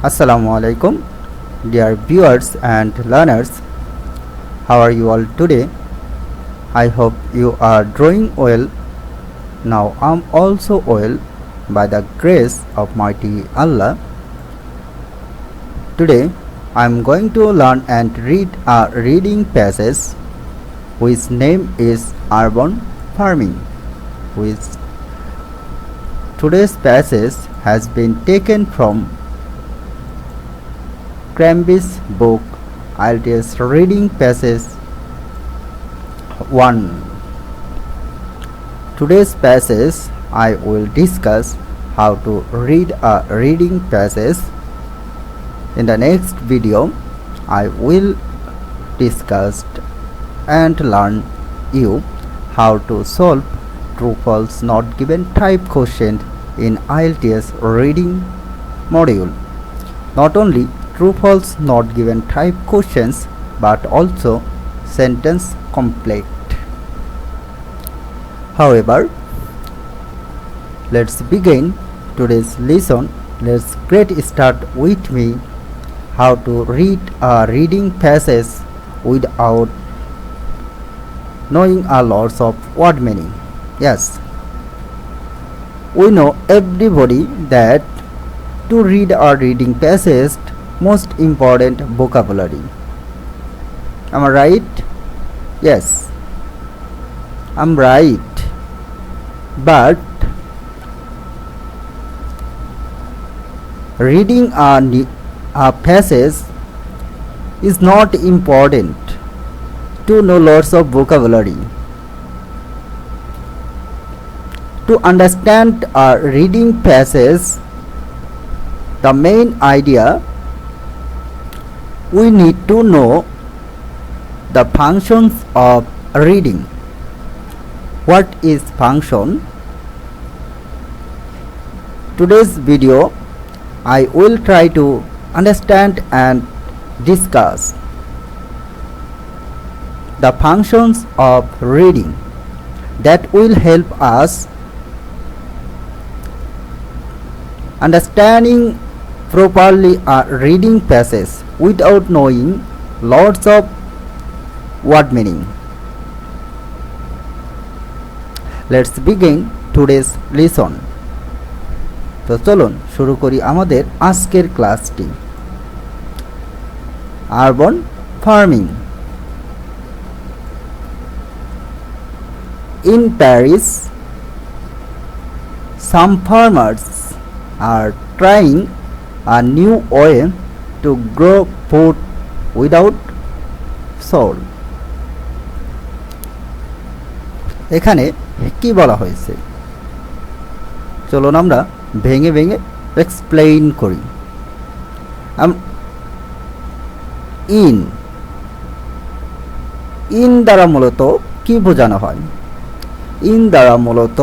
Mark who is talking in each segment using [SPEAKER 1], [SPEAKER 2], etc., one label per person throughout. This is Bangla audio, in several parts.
[SPEAKER 1] Assalamu alaikum, dear viewers and learners. How are you all today? I hope you are doing well. Now I'm also well by the grace of mighty Allah. Today I'm going to learn and read a reading passage whose name is urban farming. Which today's passage has been taken from Cranby's book IELTS Reading Passage 1. Today's passage I will discuss how to read a reading passage. In the next video I will discuss and learn you how to solve true false not given type question in IELTS reading module. Not only true false not given type questions but also sentence complete. However, let's begin today's lesson. Let's get start with me how to read a reading passage without knowing a lot of word meaning. Yes, we know everybody that to read a reading passage most important vocabulary. Am I right? Yes, I'm right. But reading a passage is not important to know lots of vocabulary. To understand a reading passage, the main idea we need to know the functions of reading. What is function? Today's video I will try to understand and discuss the functions of reading that will help us understanding properly a reading passage without knowing lots of word meaning. Let's begin today's lesson. তো চলুন শুরু করি আমাদের আজকের ক্লাসটি। Urban farming. In Paris, some farmers are trying a new way to grow food without soil. এখানে কি বলা হয়েছে চলুন আমরা ভেঙে ভেঙে এক্সপ্লেইন করি। ইন দ্বারা মূলত কি বোঝানো হয়? ইন দ্বারা মূলত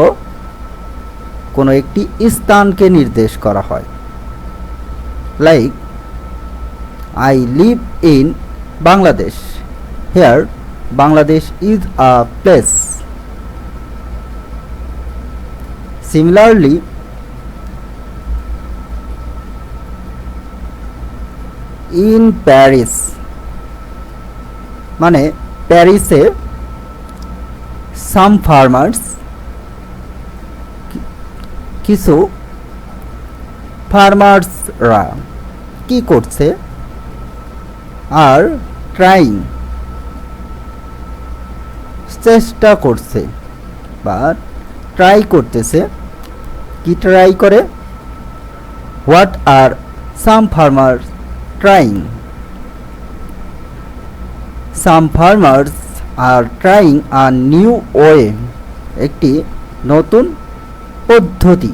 [SPEAKER 1] কোনো একটি স্থানকে নির্দেশ করা হয়। Like I live in Bangladesh. Here Bangladesh is a place. Similarly, in Paris মানে প্যারিসে some farmers কিছু ফার্মার্সরা কি করছে? আর ট্রাইং চেষ্টা করছে বা ট্রাই করতেছে। কি ট্রাই করে? What are some farmers trying? Some farmers are trying a new way, একটি নতুন পদ্ধতি।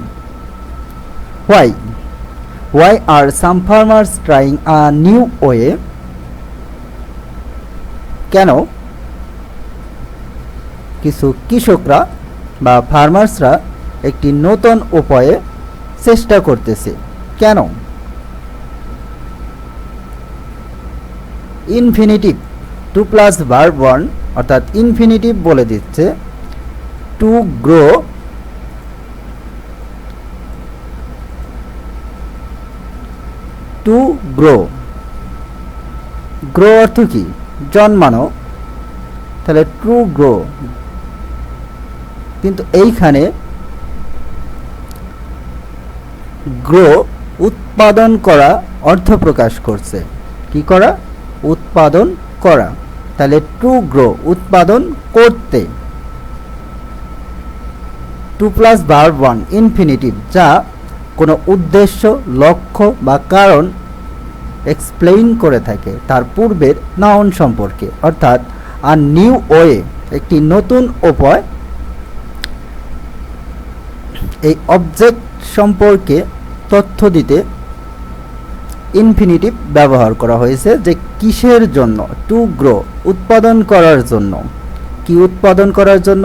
[SPEAKER 1] Why are some farmers trying a new way? কেন কিছু কৃষকরা বা ফার্মার্সরা একটি নতুন উপায়ে চেষ্টা করতেছে? কেন? ইনফিনিটিভ টু প্লাস ভার্ব 1 অর্থাৎ ইনফিনিটিভ বলে দিচ্ছে to grow to grow, grow অর্থ কি? জন্মানো, তাহলে টু গ্রো, কিন্তু এইখানে গ্রো উৎপাদন করা অর্থ প্রকাশ করছে। কি করা? উৎপাদন করা। তাহলে টু গ্রো উৎপাদন করতে। To plus verb one infinitive, যা কোনো উদ্দেশ্য, লক্ষ্য বা কারণ এক্সপ্লেইন করে থাকে তার পূর্বের নাউন সম্পর্কে, অর্থাৎ আ নিউ ওয়ে, একটি নতুন উপায় এই অবজেক্ট সম্পর্কে তথ্য দিতে ইনফিনিটিভ ব্যবহার করা হয়েছে। যে কিসের জন্য? টু গ্রো উৎপাদন করার জন্য। কি উৎপাদন করার জন্য?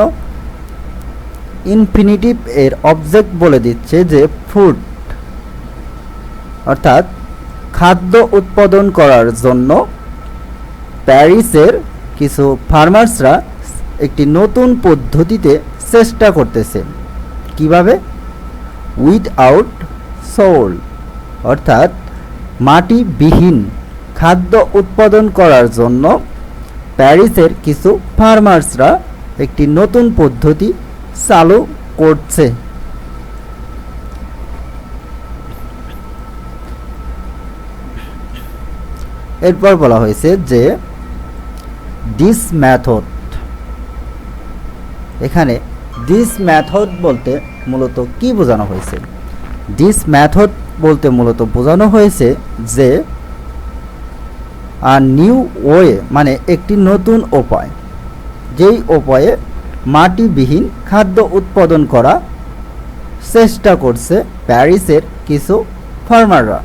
[SPEAKER 1] ইনফিনিটিভ এর অবজেক্ট বলে দিচ্ছে যে ফুড, অর্থাৎ খাদ্য উৎপাদন করার জন্য প্যারিসের কিছু ফার্মার্সরা একটি নতুন পদ্ধতিতে চেষ্টা করতেছে। কিভাবে? উইথআউট সয়েল, অর্থাৎ মাটিবিহীন খাদ্য উৎপাদন করার জন্য প্যারিসের কিছু ফার্মার্সরা একটি নতুন পদ্ধতি চালু করছে। এরপর বলা হয়েছে যে দিস মেথড, এখানে দিস মেথড বলতে মূলত কি বোঝানো হয়েছে? দিস মেথড বলতে মূলত বোঝানো হয়েছে যে আ নিউ ওয়ে, মানে একটি নতুন উপায়, যেই উপায়ে মাটিবিহীন খাদ্য উৎপাদন করা চেষ্টা করছে প্যারিসের কিছু ফার্মাররা।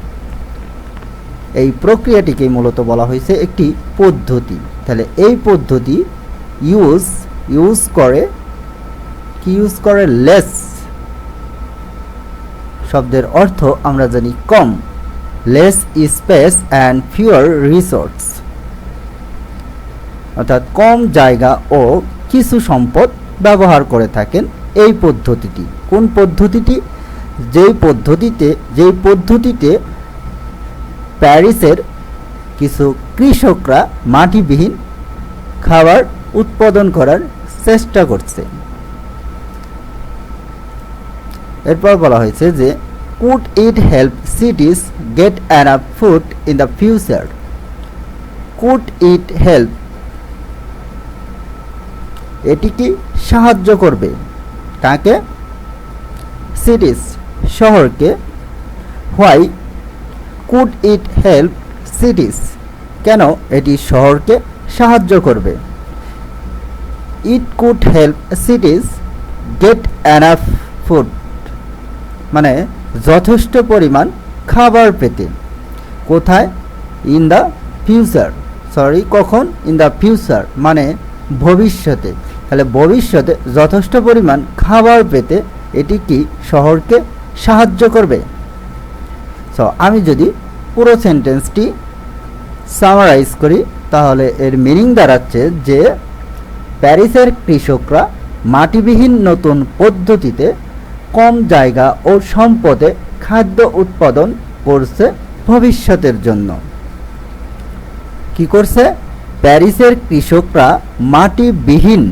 [SPEAKER 1] এই প্রক্রিয়াটিকে মূলত বলা হয়েছে একটি পদ্ধতি। তাহলে এই পদ্ধতি ইউজ করে, কি ইউজ করে? লেস শব্দের অর্থ আমরা জানি কম, less space and fewer resource, অর্থাৎ কম জায়গা ও কিছু সম্পদ ব্যবহার করে থাকেন এই পদ্ধতিটি। কোন পদ্ধতিটি? যেই পদ্ধতিতে প্যারিসের কিছু কৃষকরা মাটিবিহীন খাবার উৎপাদন করার চেষ্টা করছে। এরপর বলা হয়েছে যে could it help সিটিজ gate enough food in the future? Could it help, এটি কি সাহায্য করবে? কাকে? সিটিজ, শহরকে। হোয়াই কুড ইট হেল্প সিটিজ, কেন এটি শহরকে সাহায্য করবে? It could help সিটিজ gate enough food, মানে যথেষ্ট পরিমাণ খাবার পেতে। কোথায়? ইন দ্য ফিউচার, কখন? ইন দ্য ফিউচার মানে ভবিষ্যতে। তাহলে ভবিষ্যতে যথেষ্ট পরিমাণ খাবার পেতে এটি কি শহরকে সাহায্য করবে? আমি যদি পুরো সেন্টেন্সটি সামারাইজ করি তাহলে এর মিনিং দাঁড়াচ্ছে যে প্যারিসের কৃষকরা মাটিবিহীন নতুন পদ্ধতিতে কম জায়গা ও সম্পদে খাদ্য উৎপাদন করছে ভবিষ্যতের জন্য। কি করছে? প্যারিসের কৃষকরা মাটিবিহীন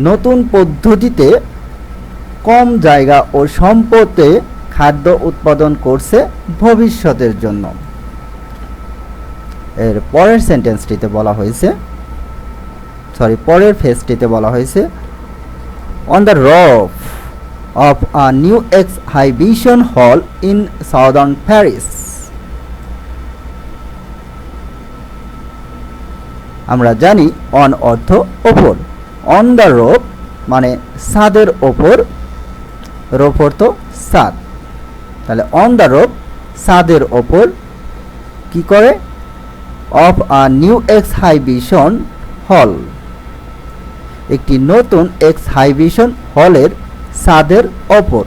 [SPEAKER 1] নতুন পদ্ধতিতে কম জায়গা ও সম্পদে খাদ্য উৎপাদন করছে ভবিষ্যতের জন্য। এর পরের সেন্টেন্সটিতে বলা হয়েছে, পরের ফেজটিতে বলা হয়েছে on the roof of a new exhibition hall in southern Paris. আমরা জানি অন অর্থ ওপর, অন দ্য রোপ মানে ছাদের ওপর, রোপ অর্থ ছাদ। তাহলে অন দ্য রোপ ছাদের ওপর কি করে? অফ আ নিউ এক্সহাইবিশন হল, একটি নতুন এক্সহাইবিশন হলের ছাদের ওপর।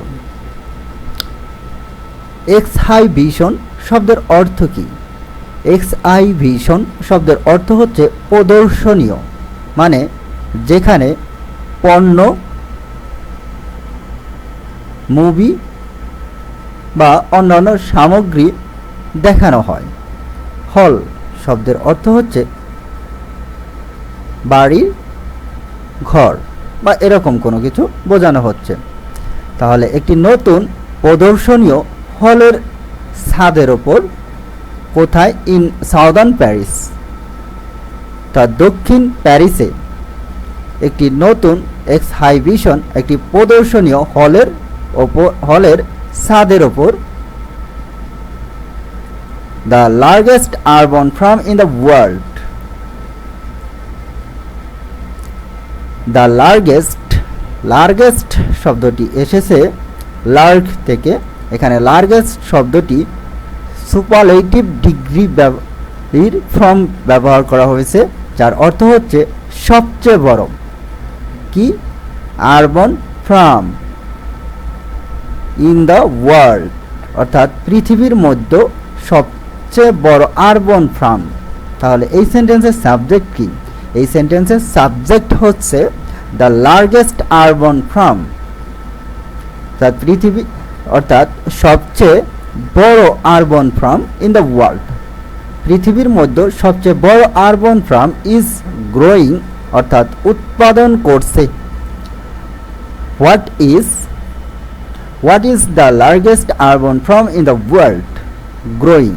[SPEAKER 1] এক্সহাইবিশন শব্দের অর্থ কি? এক্সহাইবিশন শব্দের অর্থ হচ্ছে প্রদর্শনীয়, মানে যেখানে পণ্য, মুভি বা অন্যান্য সামগ্রী দেখানো হয়। হল শব্দের অর্থ হচ্ছে বাড়ি, ঘর বা এরকম কোনো কিছু বোঝানো হচ্ছে। তাহলে একটি নতুন প্রদর্শনীয় হলের ছাদের ওপর কোথায়? In southern Paris. তা দক্ষিণ প্যারিসে একটি নতুন এক্সহাইবিশন, একটি প্রদর্শনীয় হলের ছাদের ওপর। The largest urban farm in the world. The largest শব্দটি এসেছে লার্গ থেকে। এখানে লার্জেস্ট শব্দটি সুপারলেটিভ ডিগ্রি ফর্ম ব্যবহার করা হয়েছে, যার অর্থ হচ্ছে সবচেয়ে বড়। কি? Urban farm in the world, অর্থাৎ পৃথিবীর মধ্যে সবচেয়ে বড় আরবান ফার্ম। তাহলে এই সেন্টেন্সের সাবজেক্ট কি? এই সেন্টেন্সের সাবজেক্ট হচ্ছে দ্য লার্জেস্ট আরবান ফার্ম, অর্থাৎ পৃথিবী, অর্থাৎ সবচেয়ে বড় urban farm in the world. পৃথিবীর মধ্যে সবচেয়ে বড় আরবান ফার্ম ইজ গ্রোয়িং, অর্থাৎ উৎপাদন করছে। What is the largest urban farm in the world? Growing.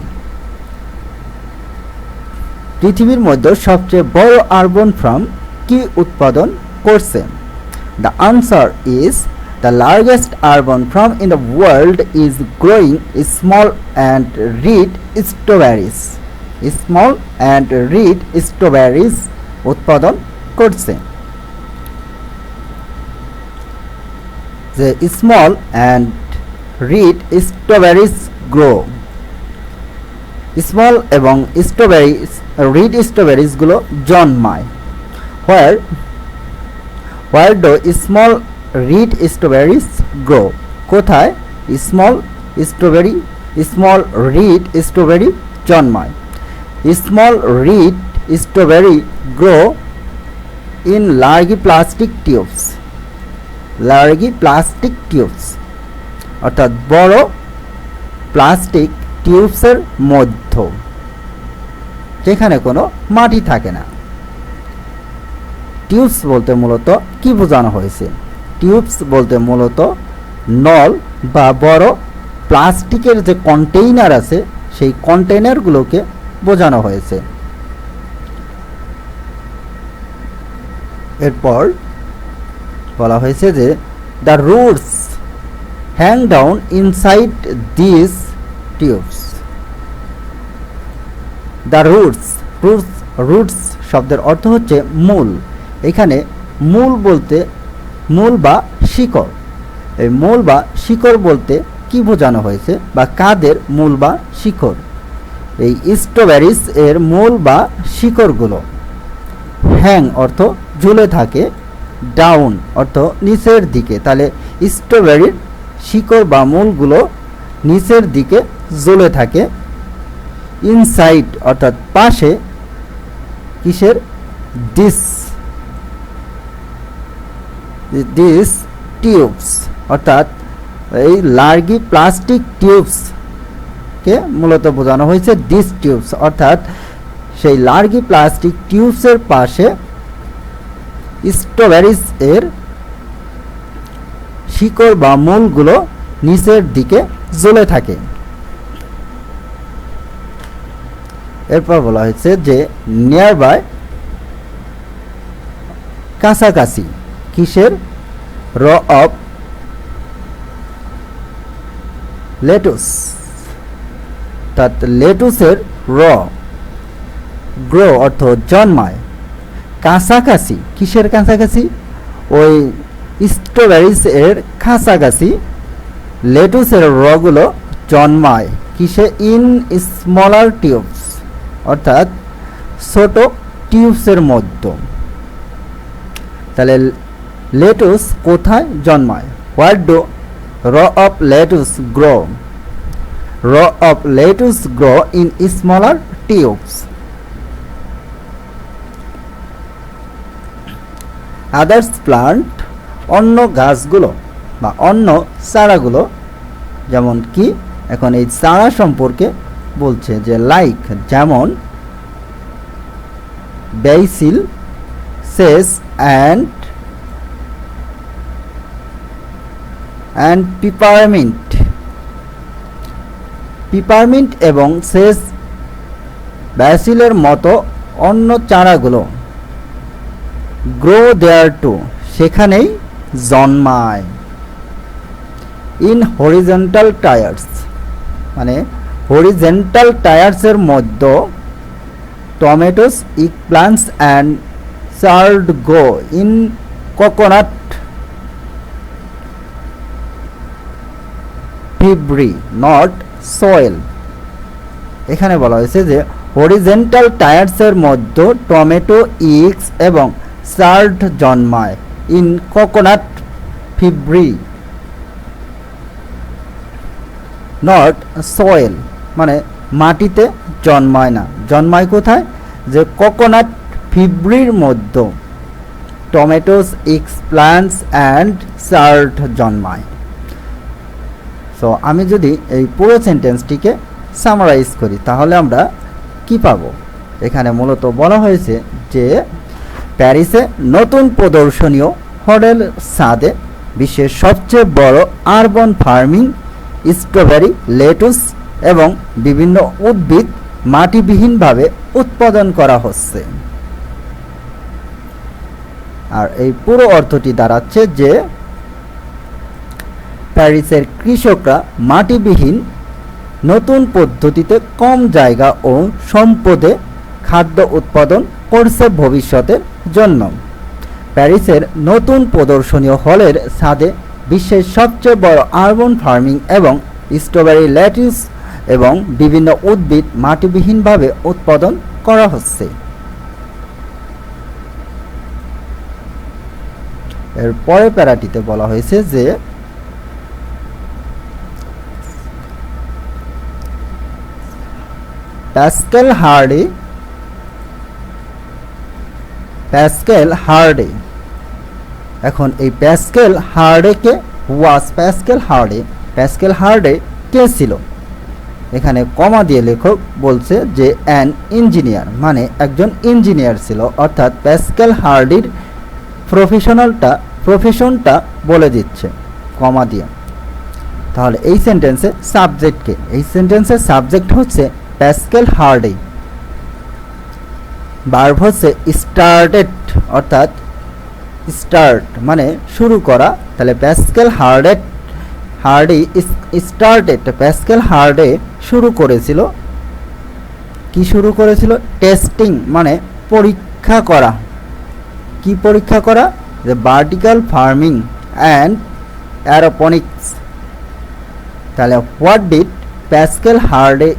[SPEAKER 1] পৃথিবীর মধ্যে সবচেয়ে বড় আরবান ফার্ম কি উৎপাদন করছে? The answer is the largest urban farm in the world is growing small and red strawberries. Small and red strawberries উৎপাদন করছে। যে small and red strawberries grow. Small এবং রিড স্ট্রবেরিজগুলো জন্মায়। Where do small red strawberries grow? কোথায় স্মল রিড স্ট্রবেরি জন্মায়? Small red strawberry grow in largely plastic tubes. অর্থাৎ বড় প্লাস্টিক টিউবসের মধ্যে, যেখানে কোনো মাটি থাকে না। টিউবস বলতে মূলত কি বোঝানো হয়েছে? টিউবস বলতে মূলত নল বা বড় প্লাস্টিকের যে কন্টেইনার আছে, সেই কন্টেইনারগুলোকে বোঝানো হয়েছে। এরপর বলা হয়েছে যে the roots hang down inside this tubes. The roots শব্দের অর্থ হচ্ছে মূল। এখানে মূল বলতে মূল বা শিকড়। এই মূল বা শিকড় বলতে কি বোঝানো হয়েছে, বা কাদের মূল বা শিকড়? এই স্ট্রবেরিজ এর মূল বা শিকড়গুলো। হ্যাং অর্থ ঝুলে থাকে, ডাউন অর্থ নিচের দিকে। তাহলে স্ট্রবেরির শিকড় বা মূলগুলো নিচের দিকে ঝুলে থাকে। ইনসাইড অর্থাৎ পাশে। কিসের? দিস টিউবস, অর্থাৎ এই লার্জি প্লাস্টিক টিউবসকে মূলত বোঝানো হয়েছে দিস টিউবস, অর্থাৎ সেই লার্জি প্লাস্টিক টিউবসের পাশে স্ট্রবেরিজ এর শিকড় বা মূলগুলো নিচের দিকে ঝুলে থাকে। এরপর বলা হয়েছে যে নিয়ার বাই, কাছাকাছি। কিসের? র অফ লেটুস, অর্থাৎ লেটুসের গ্রো অর্থ জন্মায়। কাছাকাছি। কিসের কাছাকাছি? ওই স্ট্রবেরিজ এর কাছাকাছি লেটুসের রগুলো জন্মায়। কিসে? ইন স্মলার টিউবস, অর্থাৎ ছোট টিউবসের মধ্যে। তাহলে লেটুস কোথায় জন্মায়? হোয়ার ডু র অফ লেটুস গ্রো? র of lettuce grow in smaller tubes. Others plant, অন্য গাছগুলো বা অন্য চারাগুলো, যেমন কি? এখন এই চারা সম্পর্কে বলছে যে লাইক যেমন বেসিল সেজ অ্যান্ড পিপারমিন্ট এবং সেজ ব্যাসিলের মতো অন্য চারাগুলো গ্রো দেয়ার টু সেখানেই জন্মায়। ইন হরিজন্টাল টায়ার্স মানে হরিজন্টাল টায়ার্সের মধ্যে tomatoes eggplants and chard grow in coconut fibri not soil। এখানে বলা হয়েছে যে হরিজন্টাল টায়ার্সের মধ্যে টমেটো ইগস এবং চার্ড জন্মায় ইন কোকোনাট ফিব্রি নট সয়েল মানে মাটিতে জন্মায় না, জন্মায় কোথায়? যে কোকোনাট ফিব্রির মধ্যে টমেটোস ইগস প্লান্টস অ্যান্ড চার্ড জন্মায়। সো আমি যদি এই পুরো সেন্টেন্সটিকে সামারাইজ করি তাহলে আমরা কি পাবো? এখানে মূলত বলা হয়েছে যে প্যারিসে নতুন প্রদর্শনীয় হোটেল ছাদে বিশ্বের সবচেয়ে বড় আরবান ফার্মিং স্ট্রবেরি, লেটুস এবং বিভিন্ন উদ্ভিদ মাটিবিহীনভাবে উৎপাদন করা হচ্ছে। আর এই পুরো অর্থটি দাঁড়াচ্ছে যে প্যারিসের কৃষকরা মাটিবিহীন নতুন পদ্ধতিতে কম জায়গা ও সম্পদে খাদ্য উৎপাদন করছে ভবিষ্যতের জন্য। প্যারিসের নতুন প্রদর্শনীয় হলের ছাদে বিশ্বের সবচেয়ে বড় আরবান ফার্মিং এবং স্ট্রবেরি, লেটুস এবং বিভিন্ন উদ্ভিদ মাটিবিহীনভাবে উৎপাদন করা হচ্ছে। এর পরের প্যারাটিতে বলা হয়েছে যে প্যাসকেল হার্ডে এখন এই প্যাসকেল হার্ডে কে ছিল? এখানে কমা দিয়ে লেখক বলছে যে অ্যান ইঞ্জিনিয়ার মানে একজন ইঞ্জিনিয়ার ছিল, অর্থাৎ প্যাসকেল হার্ডির প্রফেশনটা বলে দিচ্ছে কমা দিয়ে। তাহলে এই সেন্টেন্সের সাবজেক্টকে, এই সেন্টেন্সের সাবজেক্ট হচ্ছে প্যাসকেল হার্ডে। ভার্ব হচ্ছে স্টার্টেড, অর্থাৎ স্টার্ট মানে শুরু করা। তাহলে প্যাসকেল হার্ডি স্টার্টেড, প্যাসকেল হার্ডে শুরু করেছিল। কি শুরু করেছিল? টেস্টিং মানে পরীক্ষা করা। কি পরীক্ষা করা? যে ভার্টিক্যাল ফার্মিং অ্যান্ড অ্যারোপনিক্স। তাহলে what did Pascal Hardy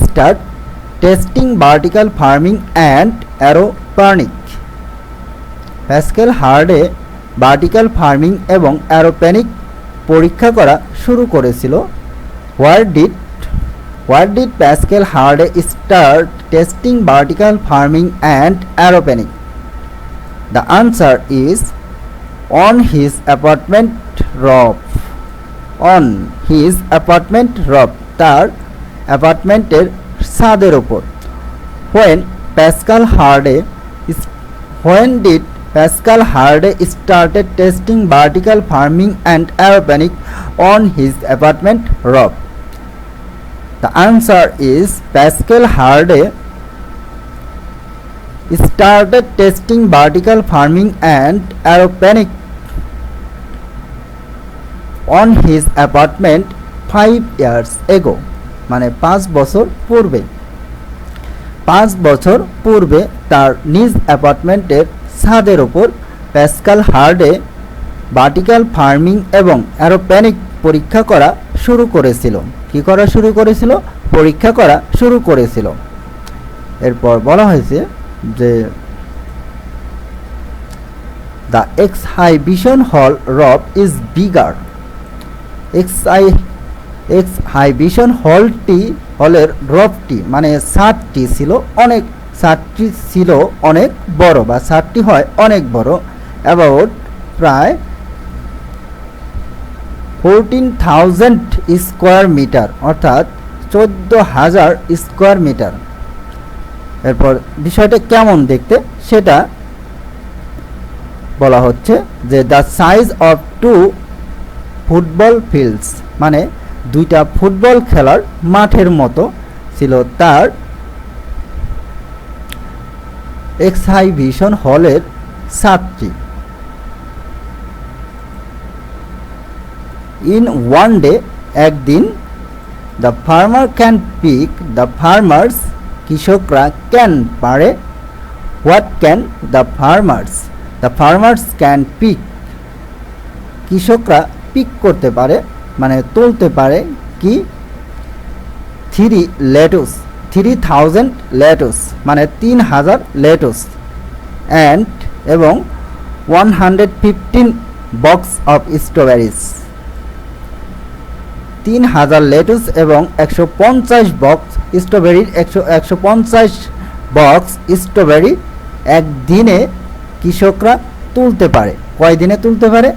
[SPEAKER 1] start testing vertical farming and aeroponic. Pascal Hardy vertical farming এবং অ্যারোপনিক পরীক্ষা করা শুরু করেছিল। What did Pascal Hardy start testing vertical farming and aeroponic? The answer is on his apartment roof, তার অ্যাপার্টমেন্টের ছাদের ওপর। When did Pascal Hardy started testing vertical farming and aeroponics on his apartment roof? The answer is Pascal Hardy started testing vertical farming and aeroponics on his apartment 5 years ago, মানে 5 বছর পূর্বে। 5 বছর পূর্বে তার নিজ অ্যাপার্টমেন্টের ছাদের ওপর প্যাসকাল হার্ডে ভার্টিক্যাল ফার্মিং এবং অ্যারোপনিক পরীক্ষা করা শুরু করেছিল। কি করা শুরু করেছিল? পরীক্ষা করা শুরু করেছিল। এরপর বলা হয়েছে যে দ্য এক্সহাইবিশন হল রফ ইজ বিগার। এক্সহাইবিশন হলের রফটি মানে ছাদটি ছিল অনেক বড়, বা ছাদটি হয় অনেক বড়। অ্যাবাউট প্রায় 14,000 স্কোয়ার মিটার, অর্থাৎ 14,000 স্কোয়ার মিটার। এরপর বিষয়টা কেমন দেখতে সেটা বলা হচ্ছে যে the size of 2 football fields, মানে দুইটা ফুটবল খেলার মাঠের মতো ছিল তার এক্সহাইবিশন হলের ছাদটি। ইন ওয়ান ডে, একদিন, the farmer can pick, the farmers, কৃষকরা, ক্যান পারে, what can the farmers, the farmers can pick, কৃষকরা পিক করতে পারে মানে তুলতে পারে কি 3,000 লেটুস মানে 3,000 লেটুস অ্যান্ড এবং 115 বক্স অফ স্ট্রবেরিজ, 3,000 লেটুস এবং 150 বক্স স্ট্রবেরির 150 বক্স স্ট্রবেরি একদিনে কৃষকরা তুলতে পারে। কয় দিনে তুলতে পারে?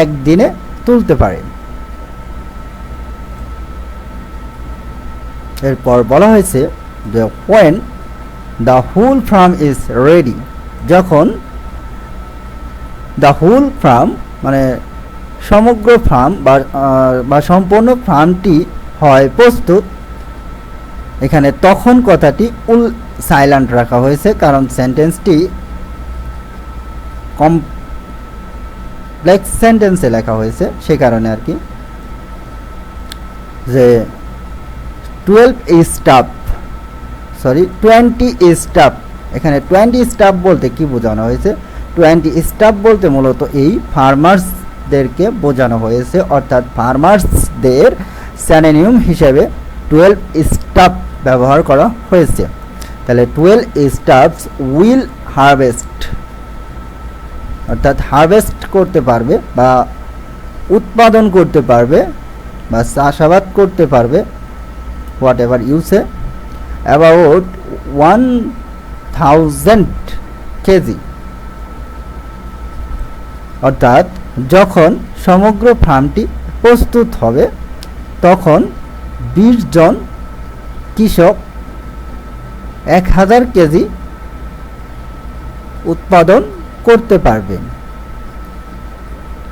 [SPEAKER 1] একদিনে তুলতে পারে। এরপর বলা হয়েছে যে when the whole farm is ready, যখন the whole farm মানে সমগ্র ফার্ম বা সম্পূর্ণ ফার্মটি হয় প্রস্তুত, এখানে তখন কথাটি সাইলেন্ট রাখা হয়েছে কারণ সেন্টেন্সটি কমপ্লেক্স সেন্টেন্সে লেখা হয়েছে, সে কারণে আর কি। যে 20 স্টাফ, এখানে 20 স্টাফ বলতে কি বোঝানো হয়েছে? 20 স্টাফ বলতে মূলত এই ফার্মার্সদেরকে বোঝানো হয়েছে, অর্থাৎ ফার্মার্সদের সিনোনিম হিসেবে 12 স্টাফ ব্যবহার করা হয়েছে। তাহলে 12 স্টাফস উইল হারভেস্ট, অর্থাৎ হারভেস্ট করতে পারবে বা উৎপাদন করতে পারবে বা চাষাবাদ করতে পারবে, whatever you say, about 1,000 KG, অর্থাৎ যখন সমগ্র ফার্মটি প্রস্তুত হবে তখন 20 জন কৃষক 1,000 কেজি উৎপাদন করতে পারবেন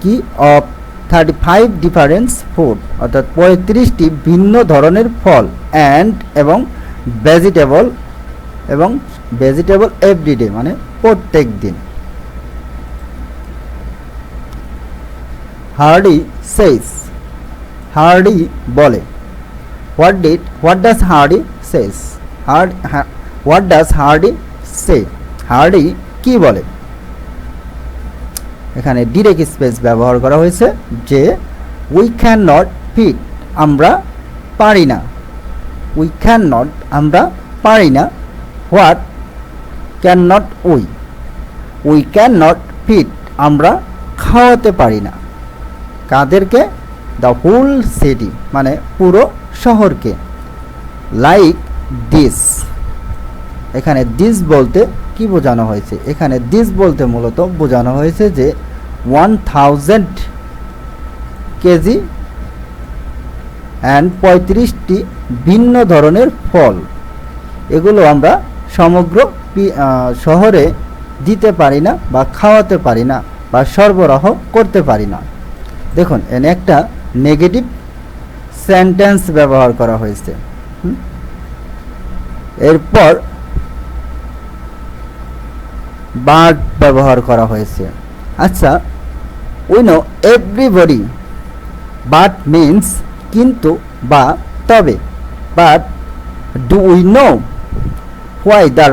[SPEAKER 1] কি অফ 35 ডিফারেন্স ফুড, অর্থাৎ 35টি ভিন্ন ধরনের ফল অ্যান্ড এবং ভেজিটেবল এভরিডে মানে প্রত্যেক দিন। হার্ডি সেজ, হার্ডি বলে, what does Hardy says, what does Hardy say, Hardy কি বলে? এখানে ডিরেক্ট স্পেস ব্যবহার করা হয়েছে যে উই ক্যান নট ফিট, আমরা পারি না, উই ক্যান নট আমরা পারি না, what can not we can not feed আমরা খাওয়াতে পারি না, কাদেরকে? দ্য হোল সিটি মানে পুরো শহরকে। লাইক দিস, এখানে দিস বলতে কি বোঝানো হয়েছে? এখানে দিস বলতে মূলত বোঝানো হয়েছে যে 1,000 কেজি অ্যান্ড 35টি ভিন্ন ধরনের ফল, এগুলো আমরা সমগ্র শহরে দিতে পারি না বা খাওয়াতে পারি না বা সরবরাহ করতে পারি না। দেখুন এখানে একটা নেগেটিভ সেন্টেন্স ব্যবহার করা হয়েছে। এরপর বাট ব্যবহার করা হয়েছে। আচ্ছা, we know everybody, but means কিন্তু বা তবে, but do we know why the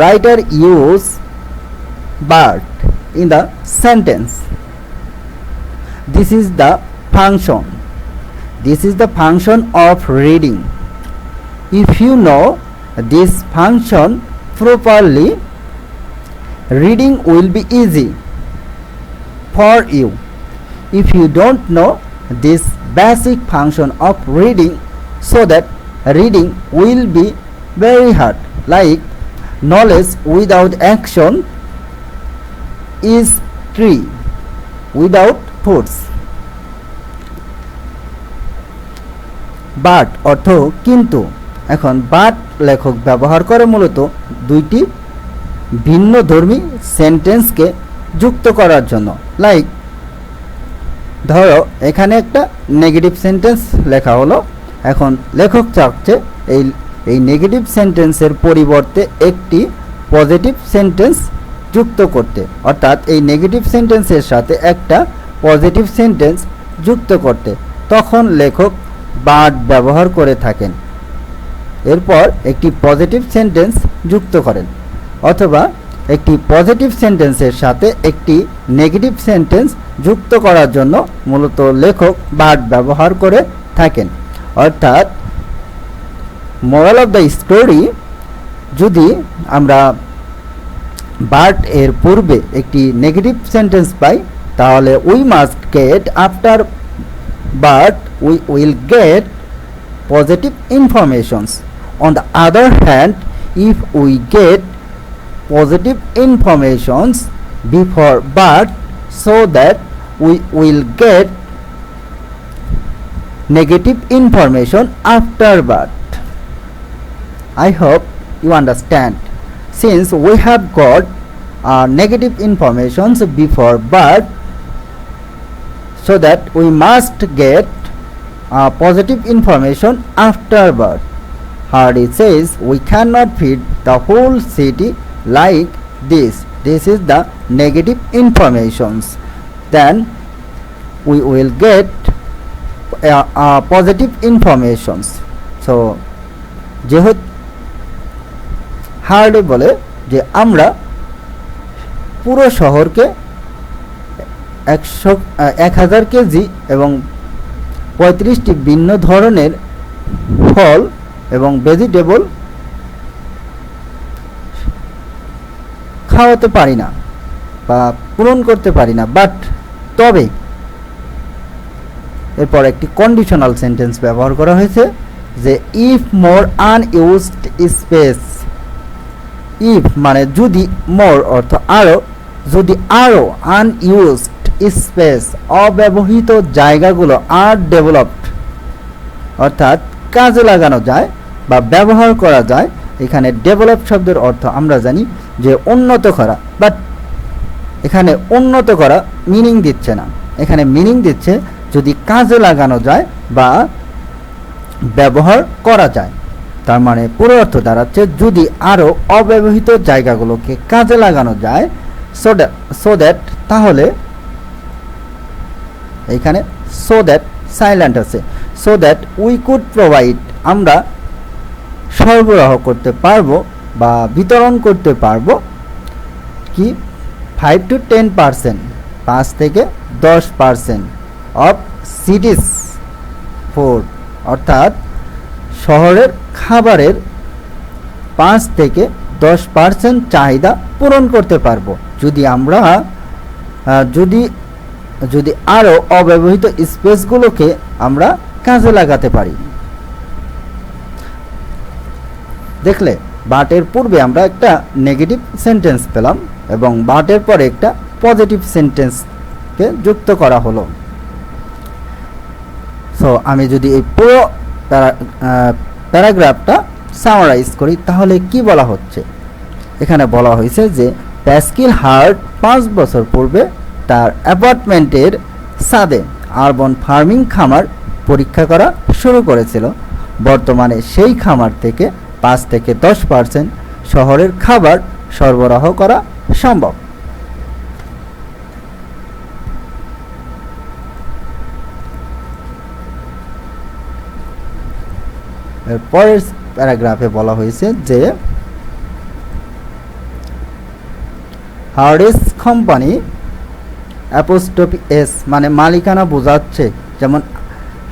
[SPEAKER 1] writer use but in the sentence? This is the function of reading. If you know this function properly, reading will be easy for you. If you don't know this basic function of reading, so that reading will be very hard. Like knowledge without action is tree without fruits. But অর্থ কিন্তু। এখন বাট লেখক ব্যবহার করে মূলত দুইটি ভিন্ন ধর্মী সেন্টেন্সকে যুক্ত করার জন্য। লাইক ধরো এখানে একটা নেগেটিভ সেন্টেন্স লেখা হলো, এখন লেখক চাচ্ছে এই নেগেটিভ সেন্টেন্সের পরিবর্তে একটি পজিটিভ সেন্টেন্স যুক্ত করতে, অর্থাৎ এই নেগেটিভ সেন্টেন্সের সাথে একটা পজিটিভ সেন্টেন্স যুক্ত করতে, তখন লেখক বাট ব্যবহার করে থাকেন। এরপর একটি পজিটিভ সেন্টেন্স যুক্ত করেন, অথবা একটি পজিটিভ সেন্টেন্সের সাথে একটি নেগেটিভ সেন্টেন্স যুক্ত করার জন্য মূলত লেখক বাট ব্যবহার করে থাকেন। অর্থাৎ মোরাল অফ দ্য স্টোরি, যদি আমরা বাট এর পূর্বে একটি নেগেটিভ সেন্টেন্স পাই, তাহলে we must get after but we will get positive informations. On the other hand, if we get positive informations before but, so that we will get negative information after but. I hope you understand. Since we have got negative informations before but, so that we must get positive information after birth. Hardy says we cannot feed the whole city like this. This is the negative informations. Then we will get positive informations. So যেহেতু হার্ডি বলে যে আমরা পুরো শহরকে 1000 কেজি এবং 35টি ভিন্ন ধরনের ফল এবং ভেজিটেবল খাওয়াতে পারি না বা পূরণ করতে পারি না, বাট তবে এরপর একটি কন্ডিশনাল সেন্টেন্স ব্যবহার করা হয়েছে যে if more unused space. If মানে যদি, মোর অর্থ আরও, যদি আরও আনইউজড স্পেস অব্যবহৃত জায়গাগুলো আর ডেভেলপড অর্থাৎ কাজে লাগানো যায় বা ব্যবহার করা যায়। এখানে ডেভেলপ শব্দের অর্থ আমরা জানি যে উন্নত করা, বাট এখানে উন্নত করা মিনিং দিচ্ছে না, এখানে মিনিং দিচ্ছে যদি কাজে লাগানো যায় বা ব্যবহার করা যায়। তার মানে পুরো অর্থ দাঁড়াচ্ছে যদি আরও অব্যবহৃত জায়গাগুলোকে কাজে লাগানো যায়, সো দ্যাট তাহলে এখানে সো দ্যাট সাইলেন্ট আছে, so that we could provide আমরা সরবরাহ করতে পারবো বা বিতরণ করতে পারবো কি 5 to 10%, 5 থেকে 10% অফ সিটিজ ফুড, অর্থাৎ শহরের খাবারের 5 থেকে 10% চাহিদা পূরণ করতে পারবো যদি আমরা যদি আরও অব্যবহৃত স্পেসগুলোকে আমরা কাজে লাগাতে পারি। দেখলে বাটের পূর্বে আমরা একটা নেগেটিভ সেন্টেন্স পেলাম এবং বাটের পরে একটা পজিটিভ সেন্টেন্সকে যুক্ত করা হলো। সো আমি যদি এই পুরো প্যারাগ্রাফটা সামারাইজ করি তাহলে কি বলা হচ্ছে, এখানে বলা হয়েছে যে প্যাস্কেল হার্ট 5 বছর পূর্বে তার অ্যাপার্টমেন্টের ছাদে আরবান ফার্মিং খামার পরীক্ষা করা শুরু করেছিল। বর্তমানে সেই খামার থেকে 5 থেকে 10% শহরের খাবার সরবরাহ করা সম্ভব। পরের প্যারাগ্রাফে বলা হয়েছে যে হার্ডেস কোম্পানি অ্যাপোস্ট্রফি এস মানে মালিকানা বোঝাচ্ছে, যেমন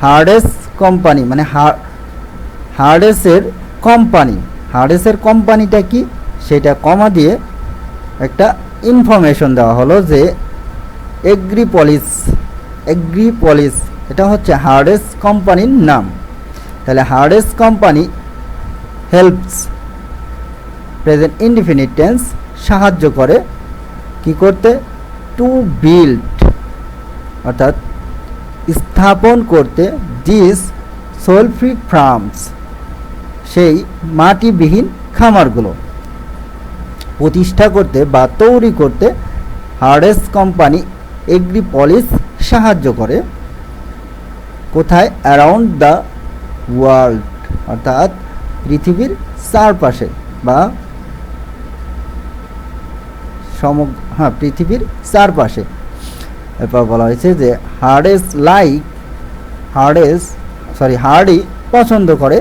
[SPEAKER 1] হার্ডেস কোম্পানি মানে হার্ডেসের কোম্পানিটা কি সেটা কমা দিয়ে একটা ইনফরমেশন দেওয়া হলো যে এগ্রিপলিস এটা হচ্ছে হার্ডেস কোম্পানির নাম। তাহলে Hardy's company helps present indefinite tense সাহায্য করে কি করতে, টু বিল্ড অর্থাৎ স্থাপন করতে, দিস সোয়েল ফ্রি ফার্মস, সেই মাটিবিহীন খামারগুলো প্রতিষ্ঠা করতে বা তৈরি করতে হার্ডেস কোম্পানি এগ্রিপলিস সাহায্য করে। কোথায়? অ্যারাউন্ড দ্য ওয়ার্ল্ড, অর্থাৎ পৃথিবীর চারপাশে বা পৃথিবীর চারপাশে। এরপর বলা হয়েছে যে হার্ডি পছন্দ করে,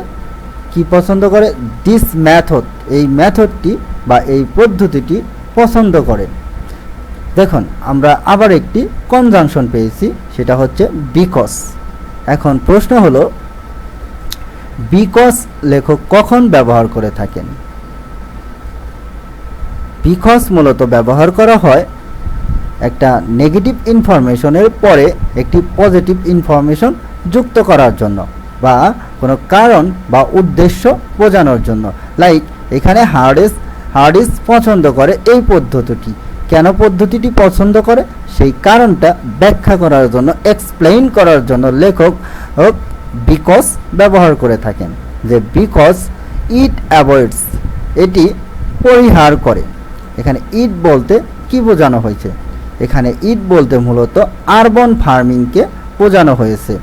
[SPEAKER 1] কি পছন্দ করে? দিস মেথড, এই মেথডটি বা এই পদ্ধতিটি পছন্দ করে। দেখুন আমরা আবার একটি কনজাংশন পেয়েছি, সেটা হচ্ছে বিকজ। এখন প্রশ্ন হলো বিকজ লেখক কখন ব্যবহার করে থাকেন? বিকজ মূলত ব্যবহার করা হয় একটা নেগেটিভ ইনফরমেশনের পরে একটি পজিটিভ ইনফরমেশন যুক্ত করার জন্য বা কোনো কারণ বা উদ্দেশ্য বোঝানোর জন্য। লাইক এখানে হার্ডিস পছন্দ করে এই পদ্ধতিটি। কেন পদ্ধতিটি পছন্দ করে সেই কারণটা ব্যাখ্যা করার জন্য, এক্সপ্লেইন করার জন্য লেখক বিকজ ব্যবহার করে থাকেন। যে বিকজ ইট অ্যাভয়েডস, এটি পরিহার করে। এখানে ইট বলতে কি বোঝানো হয়েছে? এখানে ইট বলতে মূলত আরবান ফার্মিংকে বোঝানো হয়েছে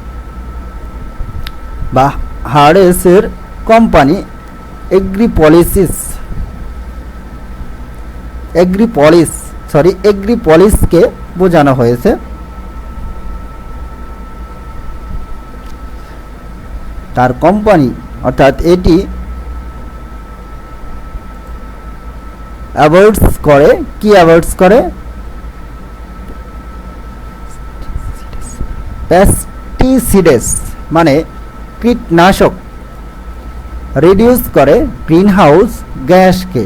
[SPEAKER 1] বা হার্ডেসের কোম্পানি এগ্রিপলিসকে বোঝানো হয়েছে। তার কোম্পানি অর্থাৎ এটি অ্যাভয়েডস করে, কি অ্যাভয়েডস করে? পেস্টিসাইডস মানে কীটনাশক, রিডিউস করে গ্রিনহাউস গ্যাসকে,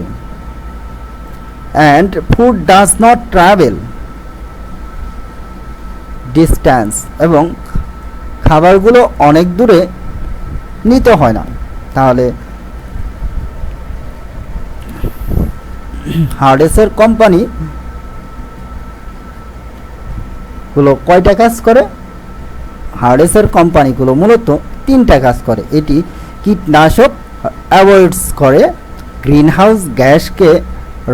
[SPEAKER 1] and food does not travel distance, এবং খাবারগুলো অনেক দূরে নিতে হয় না। তাহলে হার্ডেসের কোম্পানি গুলো কয়টা কাজ করে? হার্ডেসের কোম্পানিগুলো মূলত তিনটা কাজ করে। এটি কীটনাশক অ্যাভয়েডস করে, গ্রিনহাউস গ্যাসকে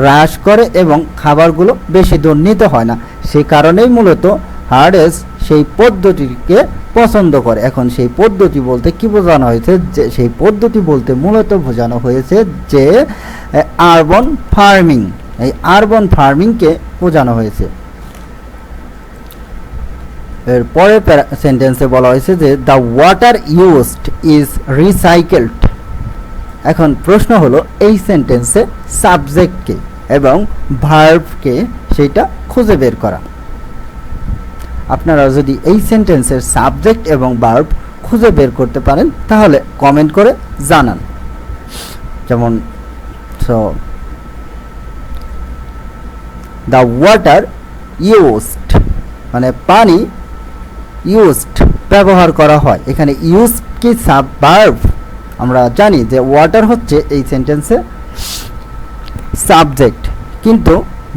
[SPEAKER 1] হ্রাস করে এবং খাবারগুলো বেশি দূর নিতে হয় না। সেই কারণেই মূলত হার্ডেস সেই পদ্ধতিকে পছন্দ করে। এখন সেই পদ্ধতি বলতে কি বোঝানো হয়েছে? যে সেই পদ্ধতি বলতে মূলত বোঝানো হয়েছে যে আরবান ফার্মিং, এই আরবান ফার্মিংকে বোঝানো হয়েছে। এর পরের সেন্টেন্সে বলা হয়েছে যে the water used is recycled. এখন প্রশ্ন হলো এই সেন্টেন্সে সাবজেক্টকে এবং ভার্বকে সেটা খুঁজে বের করা। আপনারা যদি এই সেন্টেন্সের সাবজেক্ট এবং ভার্ব খুঁজে বের করতে পারেন তাহলে কমেন্ট করে জানান। যেমন দ্য ওয়াটার ইউজড মানে পানি, ইউজড ব্যবহার করা হয়। এখানে ইউজ কি ভার্ব? আমরা জানি যে ওয়াটার হচ্ছে এই সেন্টেন্সে সাবজেক্ট, কিন্তু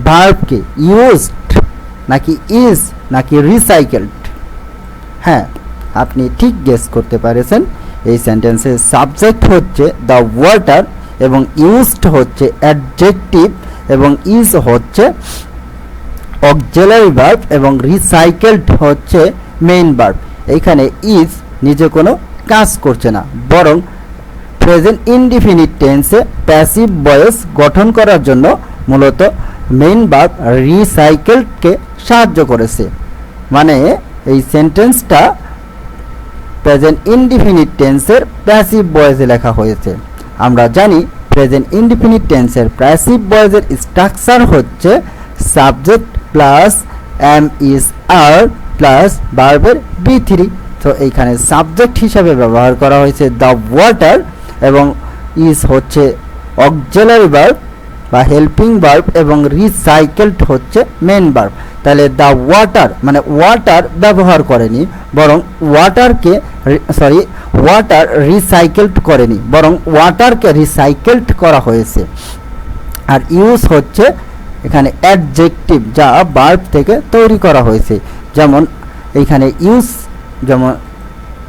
[SPEAKER 1] ভার্ব কি ইউজড নাকি ইজ নাকি রিসাইকেলড? হ্যাঁ, আপনি ঠিক গেস করতে পেরেছেন। এই সেন্টেন্সের সাবজেক্ট হচ্ছে দ্য ওয়াটার এবং ইউজড হচ্ছে অ্যাডজেক্টিভ এবং ইজ হচ্ছে অক্সিলারি ভার্ব এবং রিসাইকেলড হচ্ছে মেইন ভার্ব। এইখানে ইজ নিজে কোনো কাজ করছে না, বরং প্রেজেন্ট ইনডিফিনিট টেন্সে প্যাসিভ ভয়েস গঠন করার জন্য মূলত মেইন ভার্ব রিসাইকেলডকে সাহায্য করেছে। মানে এই সেন্টেন্সটা প্রেজেন্ট ইনডিফিনিট টেন্সের প্যাসিভ ভয়েসে লেখা হয়েছে। আমরা জানি প্রেজেন্ট ইনডিফিনিট টেন্সের প্যাসিভ ভয়েসের স্ট্রাকচার হচ্ছে subject plus am is are plus ভার্বের B3। তো এইখানে সাবজেক্ট হিসাবে ব্যবহার করা হয়েছে দ্য ওয়াটার এবং ইজ হচ্ছে অক্সিলারি ভার্ব বা হেল্পিং ভার্ব এবং রিসাইকেলড হচ্ছে মেন ভার্ব। তাহলে দ্য ওয়াটার মানে ওয়াটার ব্যবহার করেনি, বরং ওয়াটার রিসাইকেলড করেনি, বরং ওয়াটারকে রিসাইকেলড করা হয়েছে। আর ইউজ হচ্ছে এখানে অ্যাডজেক্টিভ যা ভার্ব থেকে তৈরি করা হয়েছে। যেমন এইখানে ইউজ, যেমন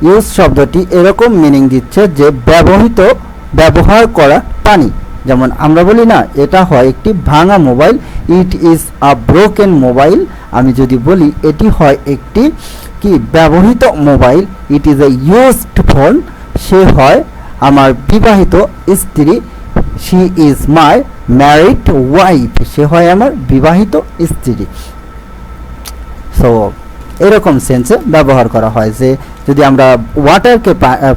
[SPEAKER 1] ইউজ শব্দটি এরকম মিনিং দিচ্ছে যে ব্যবহার করা পানি। যেমন আমরা বলি না, এটা হয় একটি ভাঙা mobile, it is a broken mobile. আমি যদি বলি এটি হয় একটি কি ব্যবহৃত mobile, it is a used phone, সে হয় আমার বিবাহিত স্ত্রী, she is my married wife, সে হয় আমার বিবাহিত স্ত্রী। সো এরকম সেন্সে ব্যবহার করা হয়। যে যদি আমরা ওয়াটারকে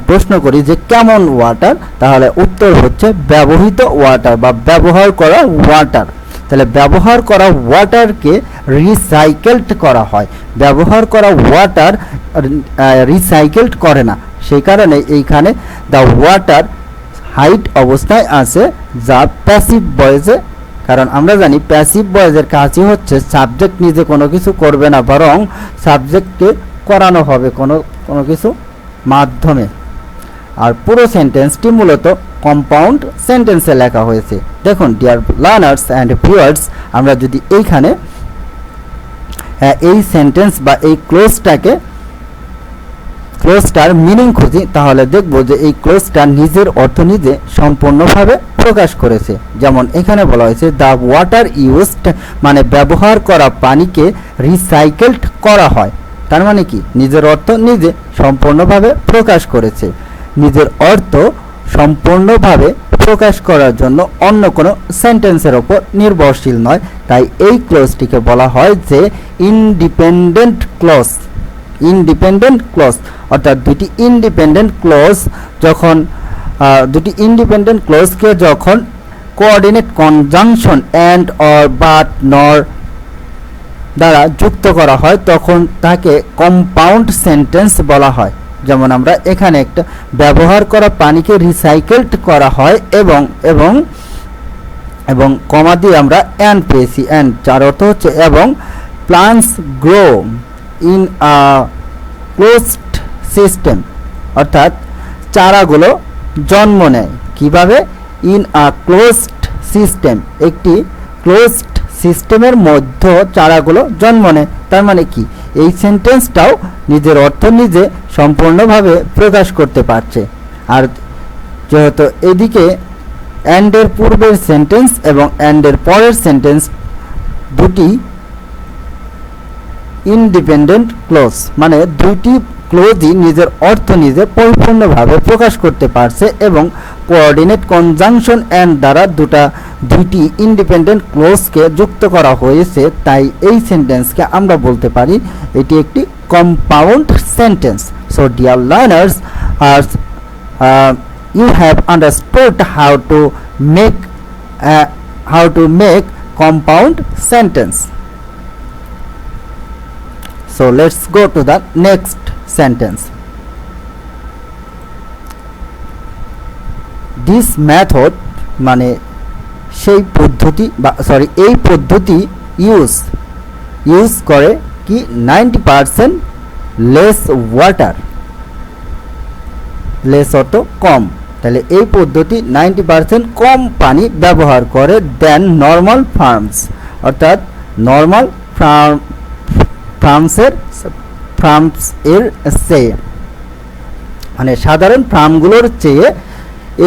[SPEAKER 1] প্রশ্ন করি যে কেমন ওয়াটার, তাহলে উত্তর হচ্ছে ব্যবহৃত ওয়াটার বা ব্যবহার করা ওয়াটার। তাহলে ব্যবহার করা ওয়াটারকে রিসাইকেলড করা হয়, ব্যবহার করা ওয়াটার রিসাইকেলড করে না। সেই কারণে এইখানে দ্য ওয়াটার হাইট অবস্থায় আছে যা প্যাসিভ ভয়েসে, কারণ আমরা জানি প্যাসিভ ভয়েসের কাজই হচ্ছে সাবজেক্ট নিজে কোনো কিছু করবে না, বরং সাবজেক্টকে করানো হবে কোনো কিছু মাধ্যমে। আর পুরো সেন্টেন্সটি মূলত কম্পাউন্ড সেন্টেন্সে লেখা হয়েছে। দেখুন ডিয়ার লার্নার্স অ্যান্ড ভিউয়ার্স, আমরা যদি এইখানে এই সেন্টেন্স বা এই ক্লোজটার মিনিং খুঁজি, তাহলে দেখব যে এই ক্লোজটা নিজের অর্থ নিজে সম্পূর্ণভাবে প্রকাশ করেছে। যেমন এখানে বলা হয়েছে দ্য ওয়াটার ইউজড, মানে ব্যবহার করা পানিকে রিসাইকেলড করা হয়। তার মানে কি, নিজের অর্থ নিজে সম্পূর্ণভাবে প্রকাশ করেছে। নিজের অর্থ সম্পূর্ণভাবে প্রকাশ করার জন্য অন্য কোনো সেন্টেন্সের ওপর নির্ভরশীল নয়। তাই এই ক্লোজটিকে বলা হয় যে ইন্ডিপেন্ডেন্ট ক্লজ। ইন্ডিপেন্ডেন্ট ক্লজ অর্থাৎ দুটি ইন্ডিপেন্ডেন্ট ক্লজকে যখন coordinate conjunction and or but নর দ্বারা যুক্ত করা হয় তখন তাকে কম্পাউন্ড সেন্টেন্স বলা হয়। যেমন আমরা এখানে একটা ব্যবহার করা পানিকে রিসাইকেলড করা হয় এবং কমা দিয়ে আমরা অ্যান্ড পেয়েছি, অ্যান্ড যার অর্থ হচ্ছে এবং plants grow in a closed system, অর্থাৎ চারাগুলো জন্ম নেয় কিভাবে, ইন আ ক্লোজড সিস্টেম, একটি ক্লোজড সিস্টেমের মধ্যে চারাগুলো জন্ম নেয়। তার মানে কি, এই সেন্টেন্সটাও নিজের অর্থ নিজে সম্পূর্ণভাবে প্রকাশ করতে পারছে। আর যেহেতু এদিকে অ্যান্ডের পূর্বের সেন্টেন্স এবং অ্যান্ডের পরের সেন্টেন্স দুটি ইন্ডিপেন্ডেন্ট ক্লোজ, মানে দুইটি ক্লোজই নিজের অর্থ নিজে পরিপূর্ণভাবে প্রকাশ করতে পারছে এবং কোঅর্ডিনেট কনজাংশন অ্যান্ড দ্বারা দুইটি ইন্ডিপেন্ডেন্ট ক্লোজকে যুক্ত করা হয়েছে। তাই এই সেন্টেন্সকে আমরা বলতে পারি এটি একটি compound sentence. So dear learners, you have understood how to make compound sentence. So let's go to the next sentence. This method মানে সেই পদ্ধতি বা এই পদ্ধতি ইউজ করে কি 90% লেস ওয়াটার, লেস অর্থ কম। তাহলে এই পদ্ধতি 90% কম পানি ব্যবহার করে দেন নর্মাল ফার্মস, অর্থাৎ নর্মাল ফার্মস এর চেয়ে, মানে সাধারণ ফার্মগুলোর চেয়ে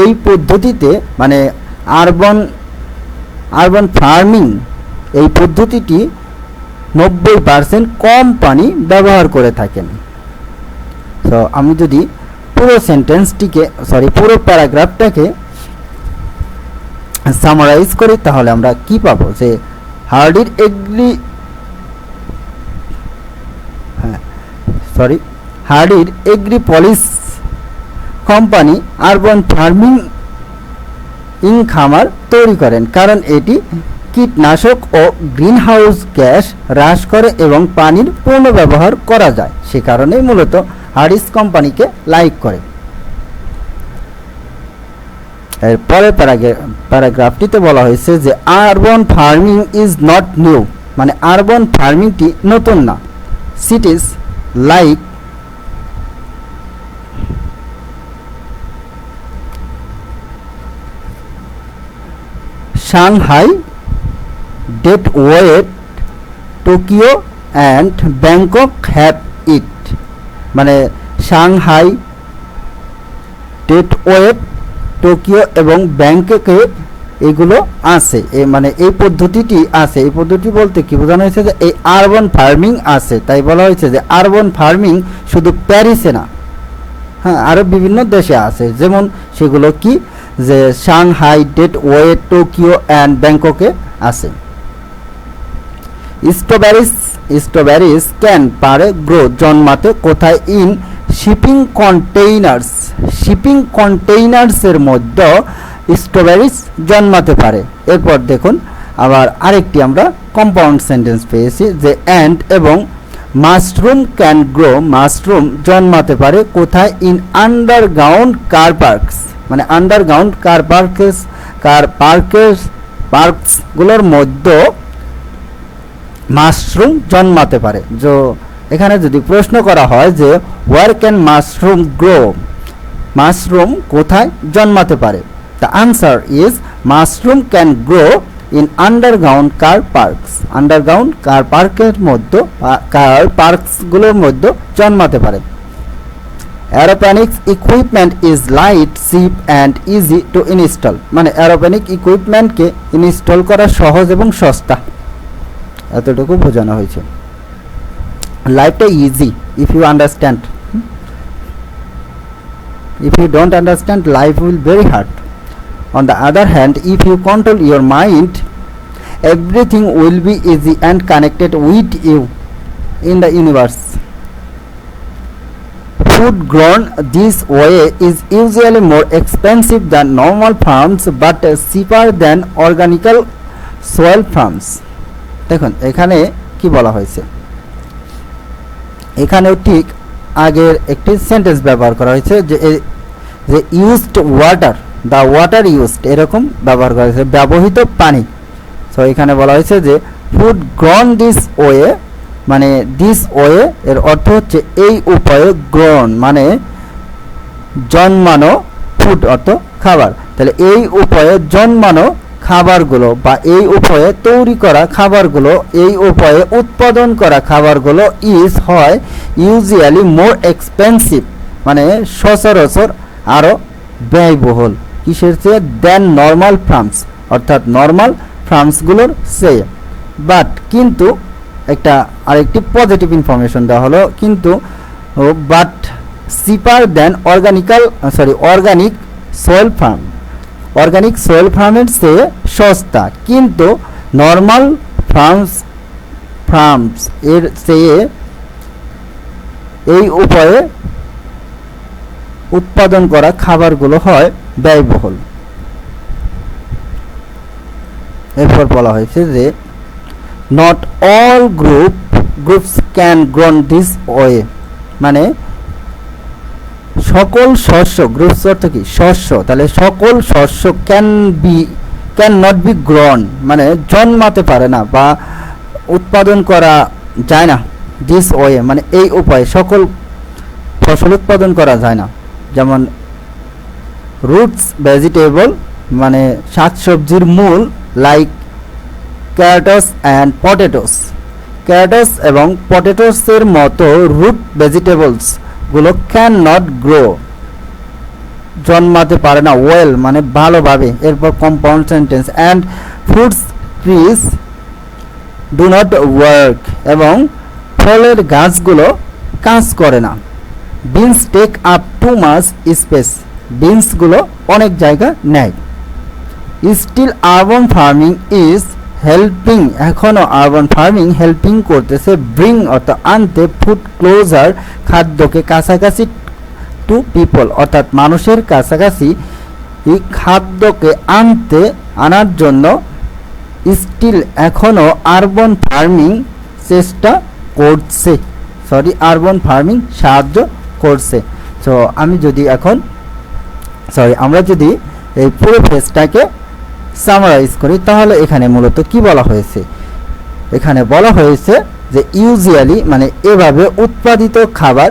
[SPEAKER 1] এই পদ্ধতিতে মানে আরবান ফার্মিং এই পদ্ধতিটি 90% কম পানি ব্যবহার করে থাকেন। তো আমি যদি পুরো প্যারাগ্রাফটাকে সামারাইজ করি তাহলে আমরা কি পাবো, যে হার্ডির এগ্রিপলিস কোম্পানি আরবান ফার্মিং খামার তৈরি করেন, কারণ এটি কীটনাশক ও গ্রিনহাউস গ্যাস হ্রাস করে এবং পানির পূর্ণ ব্যবহার করা যায়। সে কারণেই মূলত হার্ডিস কোম্পানিকে লাইক করে। এর পরের প্যারাগ্রাফটিতে বলা হয়েছে যে urban farming is not new, মানে আরবান ফার্মিংটি নতুন না। সিটিজ like Shanghai, Detroit, Tokyo and Bangkok have it, মানে সাংহাই, টেটওয়ে, টোকিও এবং ব্যাংককে এগুলো আছে। মানে এই পদ্ধতিটি আছে। এই পদ্ধতি বলতে কি বোঝানো হয়েছে, যে এই আরবান ফার্মিং আছে, তাই বলা হয়েছে যে আরবান ফার্মিং শুধু প্যারিসে না, হ্যাঁ, আরও বিভিন্ন দেশে আছে। যেমন সেগুলো কি, যে সাংহাই, টেটওয়ে, টোকিও অ্যান্ড ব্যাংককে আছে। স্ট্রবেরিজ ক্যান পারে গ্রো জন্মাতে কোথায়? ইন শিপিং কন্টেইনার্সের মধ্যে স্ট্রবেরিজ জন্মাতে পারে। এরপর দেখুন আবার আরেকটি আমরা কম্পাউন্ড সেন্টেন্স পেয়েছি, যে অ্যান্ড এবং মাশরুম ক্যান গ্রো, মাশরুম জন্মাতে পারে কোথায়? ইন আন্ডারগ্রাউন্ড কার পার্কস, মানে আন্ডারগ্রাউন্ড পার্কসগুলোর মধ্যে মাশরুম জন্মাতে পারে। যে এখানে যদি প্রশ্ন করা হয় যে where can mushroom grow, mushroom কোথায় জন্মাতে পারে? The answer is mushroom can grow in underground car parks, underground car পার্কের মধ্যে, কার পার্কসগুলোর মধ্যে জন্মাতে পারে। Aeroponics equipment is light, cheap and easy to install, মানে অ্যারোপনিক ইকুইপমেন্টকে ইনস্টল করা সহজ এবং সস্তা, এতটুকু বোঝানো হয়েছে। লাইফটা easy if you understand, if you don't understand, life will very hard. On the other hand, if you control your mind, everything will be easy and connected with you in the universe. Food grown this way is usually more expensive than normal farms but cheaper than organical soil farms. দেখুন এখানে কি বলা হয়েছে, এখানেও ঠিক আগের একটি সেন্টেন্স ব্যবহার করা হয়েছে, যে used water, the water used, এরকম ব্যবহার করা হয়েছে, ব্যবহৃত পানি। সো এখানে বলা হয়েছে যে ফুড গ্রন দিস ওয়ে, মানে দিস ওয়ে এর অর্থ হচ্ছে এই উপায়ে, গ্রন মানে জন্মানো, ফুড অর্থ খাবার, তাহলে এই উপায়ে জন্মানো খাবারগুলো বা এই উপায়ে তৈরি করা খাবারগুলো, এই উপায়ে উৎপাদন করা খাবারগুলো হয় ইউজুয়ালি মোর এক্সপেন্সিভ, মানে সচরাচর আরও ব্যয়বহুল, কিসের চেয়ে? দেন নর্মাল ফার্মস, অর্থাৎ নর্মাল ফার্মসগুলোর চেয়ে। বাট কিন্তু একটা আরেকটি পজিটিভ ইনফরমেশন দেওয়া হলো, কিন্তু but cheaper than organic soil farm, organic soil ফার্মের চেয়ে সস্তা, কিন্তু নর্মাল ফার্মস এর চেয়ে এই উপায়ে উৎপাদন করা খাবারগুলো হয় ব্যয়বহুল। এরপর বলা হয়েছে যে not all groups can grown this way, মানে সকল শস্য, গ্রুপস অর্থ কি? শস্য, তাহলে সকল শস্য ক্যান নট বি গ্রোন, মানে জন্মাতে পারে না বা উৎপাদন করা যায় না, দিস ওয়ে মানে এই উপায়ে সকল ফসল উৎপাদন করা যায় না। যেমন রুটস ভেজিটেবল, মানে শাকসবজির মূল, like carrots and potatoes, carrots এবং পটেটোসের মতো রুট ভেজিটেবলস গুলো ক্যান নট গ্রো, জন্মাতে পারে না, ওয়েল মানে ভালোভাবে। এরপর compound sentence, and fruits trees do not work, এবং ফলের গাছগুলো কাজ করে না। Beans take up too much space, বিনসগুলো অনেক জায়গা নেয়। Still urban farming is helping, এখনও আরবান ফার্মিং হেল্পিং করতেছে, ব্রিং অর্থাৎ আনতে, ফুড ক্লোজার খাদ্যকে কাছাকাছি, টু পিপল অর্থাৎ মানুষের কাছাকাছি, এই খাদ্যকে আনার জন্য স্টিল এখনও আরবান ফার্মিং চেষ্টা করছে, আরবান ফার্মিং সাহায্য করছে। সো আমরা যদি এই পুরো ফেজটাকে সামারাইজ করি, তাহলে এখানে মূলত কি বলা হয়েছে? এখানে বলা হয়েছে যে ইউজুয়ালি মানে এভাবে উৎপাদিত খাবার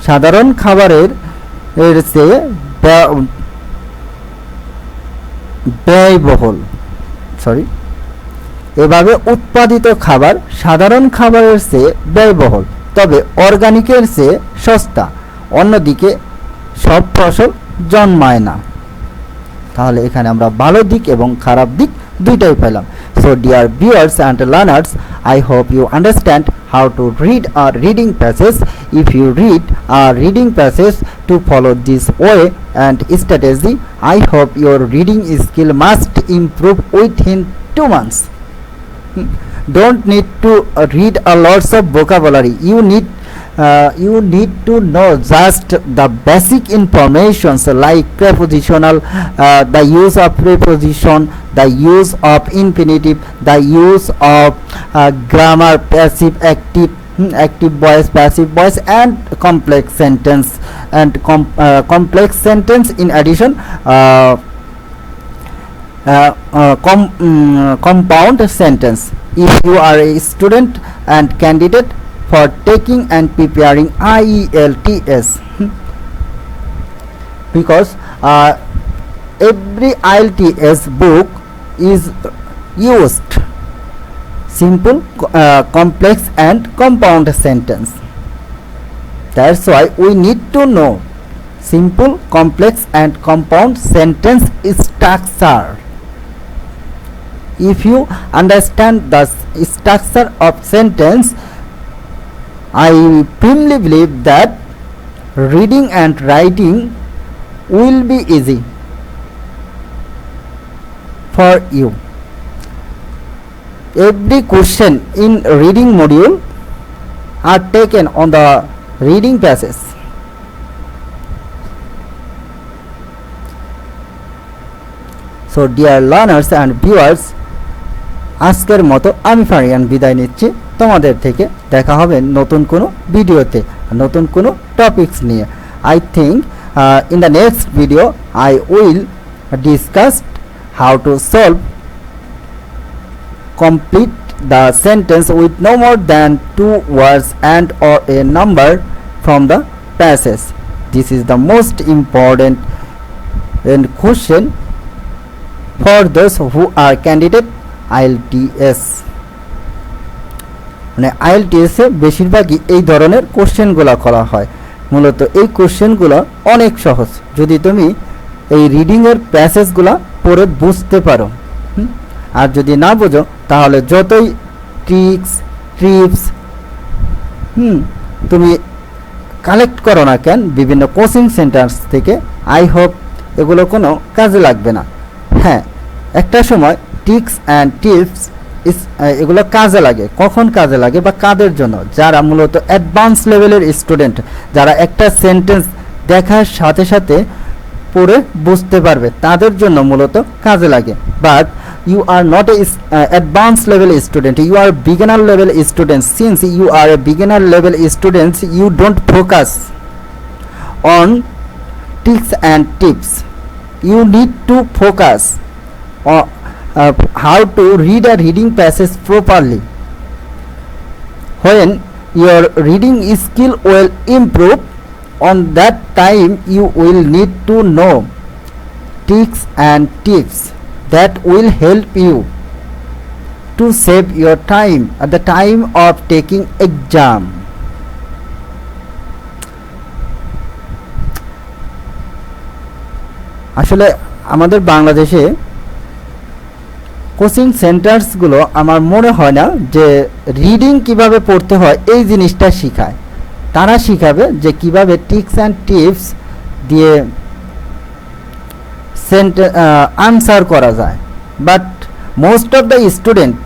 [SPEAKER 1] সাধারণ খাবারের চেয়ে ব্যয়বহুল, এভাবে উৎপাদিত খাবার সাধারণ খাবারের চেয়ে ব্যয়বহুল। তবে অর্গানিকের চেয়ে সস্তা, অন্যদিকে সব ফসল জন্মায় না। তাহলে এখানে আমরা ভালো দিক এবং খারাপ দিক দুইটাই পেলাম। So dear viewers and learners, I hope you understand how to read a reading passage. If you read a reading passage to follow this way and strategy, I hope your reading skill must improve within 2 months. Don't need to read a lots of vocabulary. You need to know just the basic informations like prepositional, the use of preposition, the use of infinitive, the use of grammar, passive, active voice, passive voice, and complex sentence. And complex sentence in addition, compound sentence. If you are a student and candidate for taking and preparing IELTS, because every IELTS book is used simple, complex and compound sentence. That's why we need to know simple, complex and compound sentence structure. If you understand the structure of sentence, I firmly believe that reading and writing will be easy for you. Every question in reading module are taken on the reading passage. So dear learners and viewers, আজকের মতো আমি ফারিয়ান বিদায় নিচ্ছি তোমাদের থেকে। দেখা হবে নতুন কোনো ভিডিওতে, নতুন কোনো টপিকস নিয়ে। I think in the next video I will discuss how to solve complete the sentence with no more than 2 words and or a number from the passage. This is the most important question for those who are candidate IELTS. মানে IELTS এ বেশিরভাগই এই ধরনের কোশ্চেনগুলো করা হয়। মূলত এই কোশ্চেনগুলো অনেক সহজ যদি তুমি এই রিডিং এর প্যাসেজগুলো পড়ে বুঝতে পারো। আর যদি না বোঝো তাহলে যতই ট্রিপস তুমি কালেক্ট করো না কেন বিভিন্ন কোচিং সেন্টার্স থেকে, আই হোপ এগুলো কোনো কাজে লাগবে না। হ্যাঁ, একটা সময় ট্রিক্স অ্যান্ড টিপস এগুলো কাজে লাগে। কখন কাজে লাগে বা কাদের জন্য? যারা মূলত অ্যাডভান্স লেভেলের স্টুডেন্ট, যারা একটা সেন্টেন্স দেখার সাথে সাথে পড়ে বুঝতে পারবে, তাদের জন্য মূলত কাজে লাগে। But you are not a advanced level student, you are beginner level student. Since you are a beginner level student, you don't focus on tricks and tips. You need to focus on how to read a reading passage properly. When your reading skill will improve, on that time you will need to know tricks and tips that will help you to save your time at the time of taking exam. আসলে আমাদের বাংলাদেশে কোচিং সেন্টার্সগুলো আমার মনে হয় না যে রিডিং কিভাবে পড়তে হয় এই জিনিসটা শেখায়। তারা শিখাবে যে কিভাবে ট্রিক্স অ্যান্ড টিপস দিয়ে আনসার করা যায়। But most of the student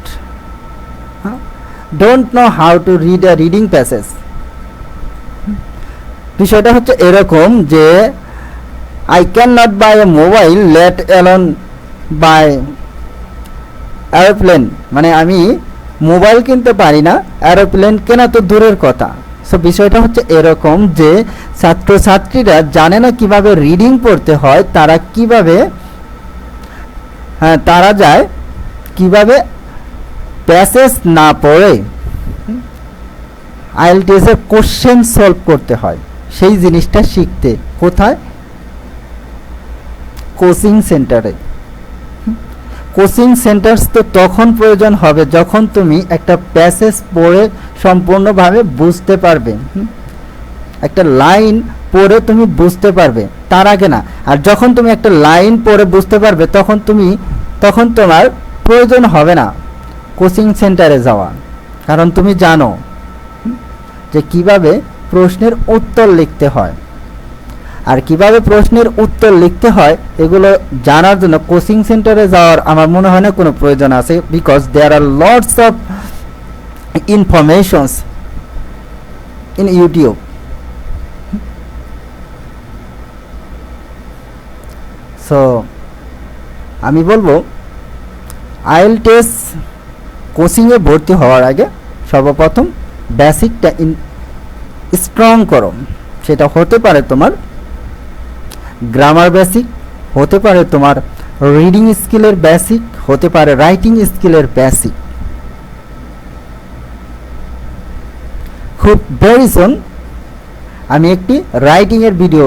[SPEAKER 1] don't know how to read a reading passage. বিষয়টা হচ্ছে এরকম যে I can not buy a mobile let alone buy aeroplane, মানে আমি মোবাইল কিনতে পারি না, এরোপ্লেন কেনা তো দূরের কথা। সো বিষয়টা হচ্ছে এরকম যে ছাত্রছাত্রীরা জানে না কিভাবে রিডিং পড়তে হয়, তারা কিভাবে তারা যায় কিভাবে প্যাসেজ না পড়ে IELTS এর কোশ্চেন সলভ করতে হয়, সেই জিনিসটা শিখতে কোথায়? কোচিং সেন্টারে। কোচিং সেন্টার্স তো তখন প্রয়োজন হবে যখন তুমি একটা প্যাসেজ পড়ে সম্পূর্ণভাবে বুঝতে পারবে, একটা লাইন পড়ে তুমি বুঝতে পারবে, তার আগে না। আর যখন তুমি একটা লাইন পড়ে বুঝতে পারবে তখন তোমার প্রয়োজন হবে না কোচিং সেন্টারে যাওয়া, কারণ তুমি জানো যে কিভাবে প্রশ্নের উত্তর লিখতে হয়। আর কিভাবে প্রশ্নের উত্তর লিখতে হয় এগুলো জানার জন্য কোচিং সেন্টারে যাওয়ার আমার মনে হয় না কোনো প্রয়োজন আছে, because there are lots of informations in YouTube. So আমি বলবো আইএলটিএস কোচিংয়ে ভর্তি হওয়ার আগে সর্বপ্রথম বেসিকটা স্ট্রং করো। সেটা হতে পারে তোমার গ্রামার বেসিক, হতে পারে তোমার রিডিং স্কিলের বেসিক, হতে পারে রাইটিং স্কিলের বেসিক। খুব ভেরি সুন আমি একটি রাইটিংয়ের ভিডিও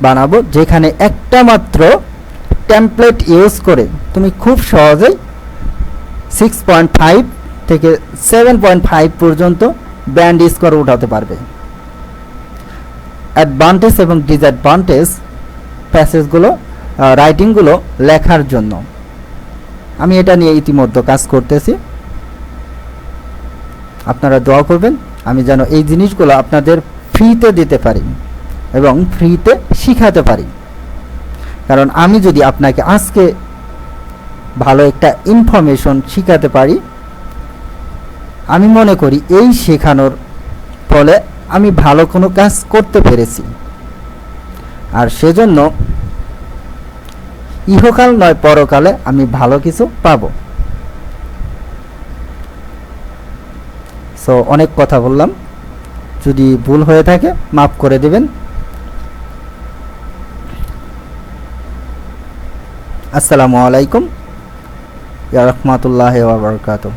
[SPEAKER 1] বানাবো যেখানে একটা মাত্র টেমপ্লেট ইউজ করে তুমি খুব সহজেই 6.5 থেকে 7.5 পর্যন্ত ব্যান্ড স্কোর উঠাতে পারবে। অ্যাডভান্টেজ এবং ডিসঅ্যাডভান্টেজ প্যাসেজগুলো রাইটিংগুলো লেখার জন্য আমি এটা নিয়ে ইতিমধ্যে কাজ করতেছি। আপনারা দোয়া করবেন আমি যেন এই জিনিসগুলো আপনাদের ফ্রিতে দিতে পারি এবং ফ্রিতে শিখাতে পারি। কারণ আমি যদি আপনাকে আজকে ভালো একটা ইনফরমেশন শিখাতে পারি, আমি মনে করি এই শেখানোর ফলে আমি ভালো কোনো কাজ করতে পেরেছি। আর সেজন্য ইহকাল নয় পরকালে আমি ভালো কিছু পাবো। সো অনেক কথা বললাম, যদি ভুল হয়ে থাকে মাফ করে দেবেন। আসসালামু আলাইকুম ওয়া রাহমাতুল্লাহি ওয়া বারাকাতুহু।